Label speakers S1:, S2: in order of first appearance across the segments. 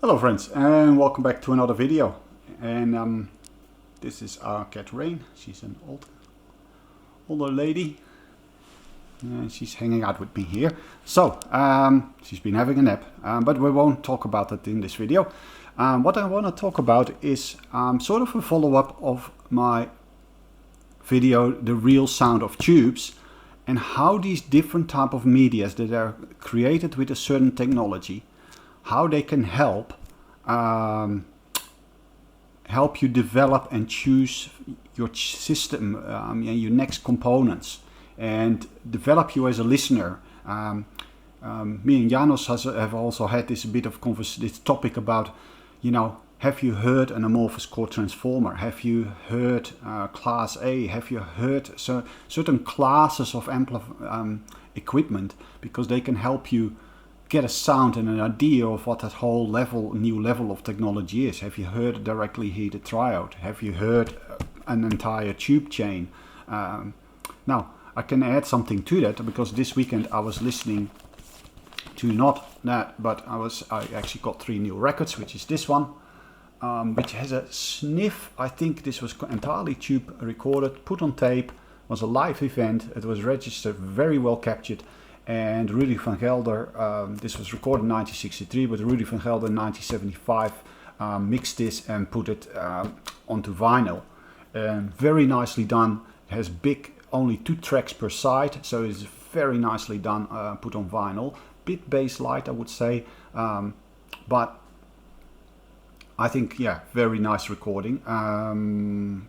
S1: Hello friends, and welcome back to another video. And this is our cat Rain. She's an older lady, and she's hanging out with me here. So she's been having a nap, but we won't talk about that in this video. What I want to talk about is sort of a follow-up of my video, The Real Sound of Tubes, and how these different type of medias that are created with a certain technology, how they can help you develop and choose your system, your next components, and develop you as a listener. Me and Janos have also had this bit of this topic about, have you heard an amorphous chord transformer? Have you heard class A? Have you heard certain classes of equipment, because they can help you get a sound and an idea of what that whole new level of technology is. Have you heard a directly heated triode? Have you heard an entire tube chain? Now, I can add something to that, because this weekend I was listening to not that, but I actually got 3 new records, which is this one, which has a sniff. I think this was entirely tube recorded, put on tape, was a live event. It was registered, very well captured. And Rudy van Gelder, this was recorded in 1963, but Rudy van Gelder in 1975 mixed this and put it onto vinyl. Very nicely done. It has only 2 tracks per side, so it's very nicely done, put on vinyl. Bit bass light, I would say, but I think, yeah, very nice recording. And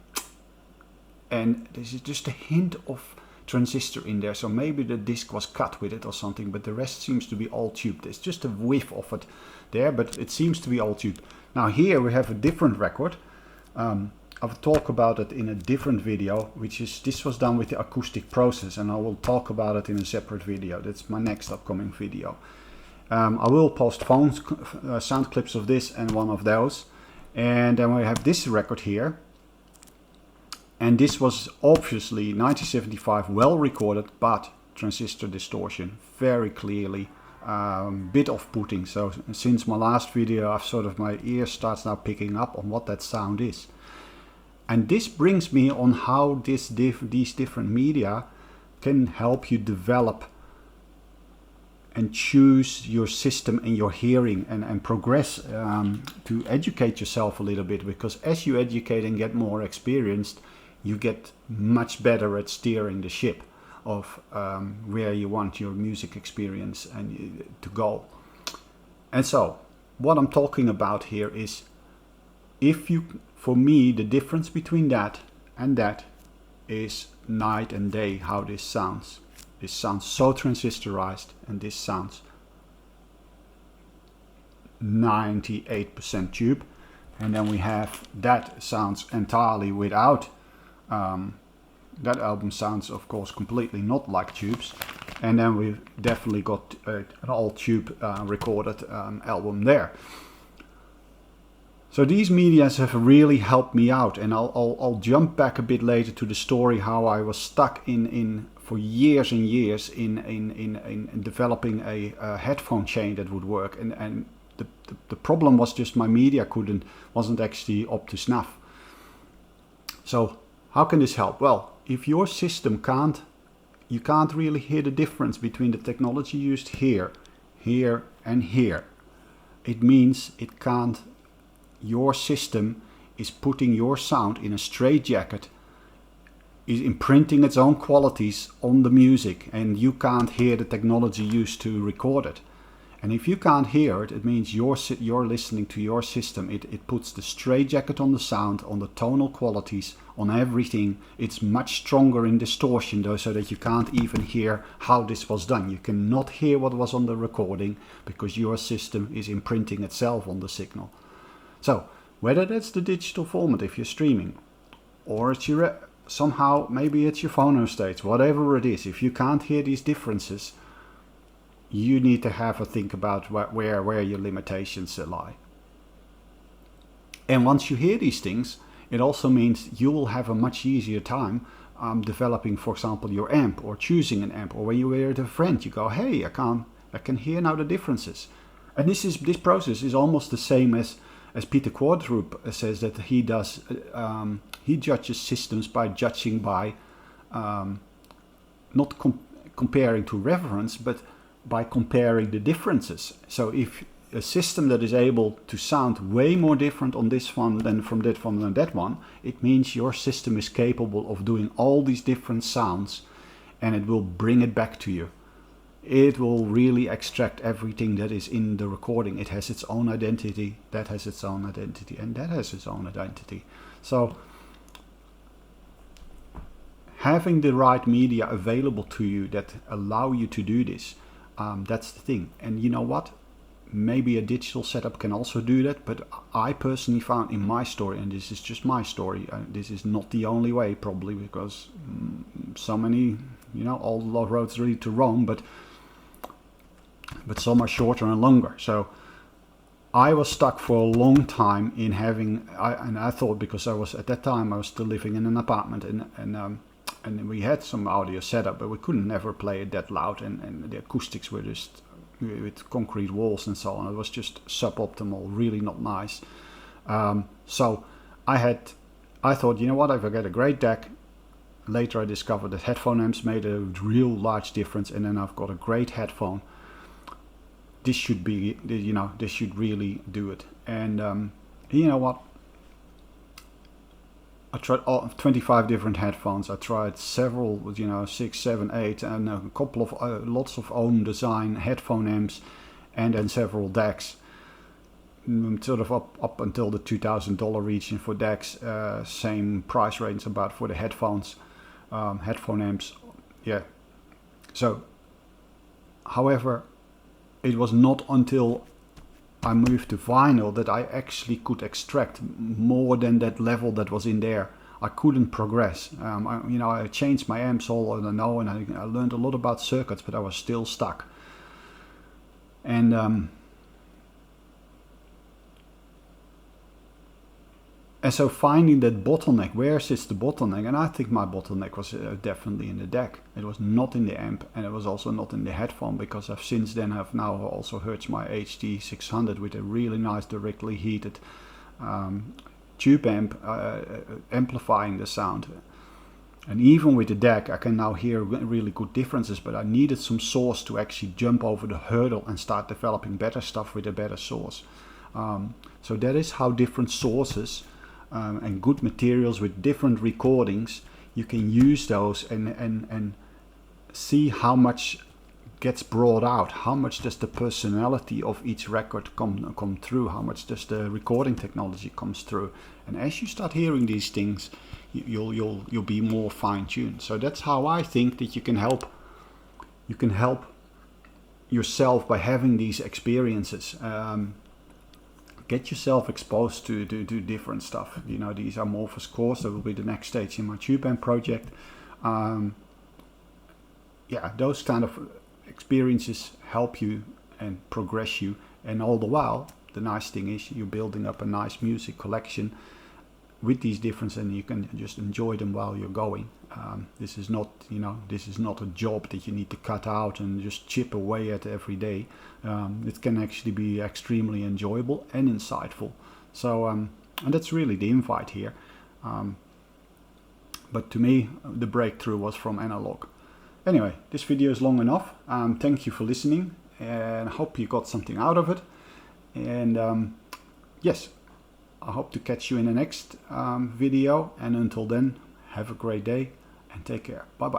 S1: this is just a hint of transistor in there, so maybe the disc was cut with it or something, but the rest seems to be all tube. There's just a whiff of it there, but it seems to be all tube. Now here we have a different record. I'll talk about it in a different video, this was done with the acoustic process, and I will talk about it in a separate video. That's my next upcoming video. I will post sound clips of this and one of those. And then we have this record here. And this was obviously 1975, well recorded, but transistor distortion, very clearly, bit off-putting. So since my last video, my ear starts now picking up on what that sound is. And this brings me on how these different media can help you develop and choose your system and your hearing, and progress to educate yourself a little bit, because as you educate and get more experienced, you get much better at steering the ship of where you want your music experience to go. And so what I'm talking about here is, for me, the difference between that and that is night and day, how this sounds. This sounds so transistorized, and this sounds 98% tube. And then we have that sounds entirely without. That album sounds, of course, completely not like tubes. And then we've definitely got an all tube recorded album there. So these medias have really helped me out, and I'll jump back a bit later to the story how I was stuck for years and years in developing a headphone chain that would work, and the problem was just my media wasn't actually up to snuff. So how can this help? Well, if your system you can't really hear the difference between the technology used here, here, and here. It means your system is putting your sound in a straitjacket, is imprinting its own qualities on the music, and you can't hear the technology used to record it. And if you can't hear it, it means you're listening to your system. It puts the straitjacket on the sound, on the tonal qualities, on everything. It's much stronger in distortion, though, so that you can't even hear how this was done. You cannot hear what was on the recording, because your system is imprinting itself on the signal. So whether that's the digital format if you're streaming, or it's somehow maybe it's your phono stage, whatever it is, if you can't hear these differences, you need to have a think about where your limitations lie. And once you hear these things, it also means you will have a much easier time developing, for example, your amp, or choosing an amp, or when you're with a friend, you go, hey, I can hear now the differences. And this process is almost the same as Peter Quadrup says, that he does. He judges systems by judging by not comparing to reference, but by comparing the differences. So if a system that is able to sound way more different on this one than from that one than that one, it means your system is capable of doing all these different sounds, and it will bring it back to you. It will really extract everything that is in the recording. It has its own identity, that has its own identity, and that has its own identity. So having the right media available to you that allow you to do this, that's the thing. And you know what? Maybe a digital setup can also do that, but I personally found in my story, and this is just my story, this is not the only way probably, because so many, all the roads lead to Rome, but some are shorter and longer. So I was stuck for a long time in having, and I thought, because at that time I was still living in an apartment, and we had some audio setup, but we couldn't never play it that loud, and the acoustics were just with concrete walls and so on. It was just suboptimal, really not nice. So I thought, you know what, if I get a great deck. Later I discovered that headphone amps made a real large difference, and then I've got a great headphone. This should be, this should really do it. And you know what? I tried 25 different headphones. I tried several, 6, 7, 8, and a couple of lots of own design headphone amps, and then several decks. Sort of up until the $2,000 region for decks. Same price range about for the headphones, headphone amps. Yeah. So, however, it was not until I moved to vinyl that I actually could extract more than that level that was in there. I couldn't progress. I changed my amps all I know, and I learned a lot about circuits, but I was still stuck. And so finding that bottleneck, where sits the bottleneck? And I think my bottleneck was definitely in the deck. It was not in the amp, and it was also not in the headphone, because I've since then have now also heard my HD 600 with a really nice directly heated tube amp amplifying the sound. And even with the deck I can now hear really good differences, but I needed some source to actually jump over the hurdle and start developing better stuff with a better source. So that is how different sources and good materials with different recordings, you can use those and see how much gets brought out, how much does the personality of each record come through, how much does the recording technology comes through. And as you start hearing these things, you'll be more fine-tuned. So that's how I think that you can help yourself by having these experiences. Get yourself exposed to different stuff. These amorphous cores, that will be the next stage in my tube amp project. Those kind of experiences help you and progress you, and all the while the nice thing is you're building up a nice music collection with these differences, and you can just enjoy them while you're going. This is not a job that you need to cut out and just chip away at every day. It can actually be extremely enjoyable and insightful. So and that's really the invite here. But to me, the breakthrough was from analog. Anyway, this video is long enough. Thank you for listening, and I hope you got something out of it. And yes, I hope to catch you in the next video. And until then, have a great day and take care. Bye bye.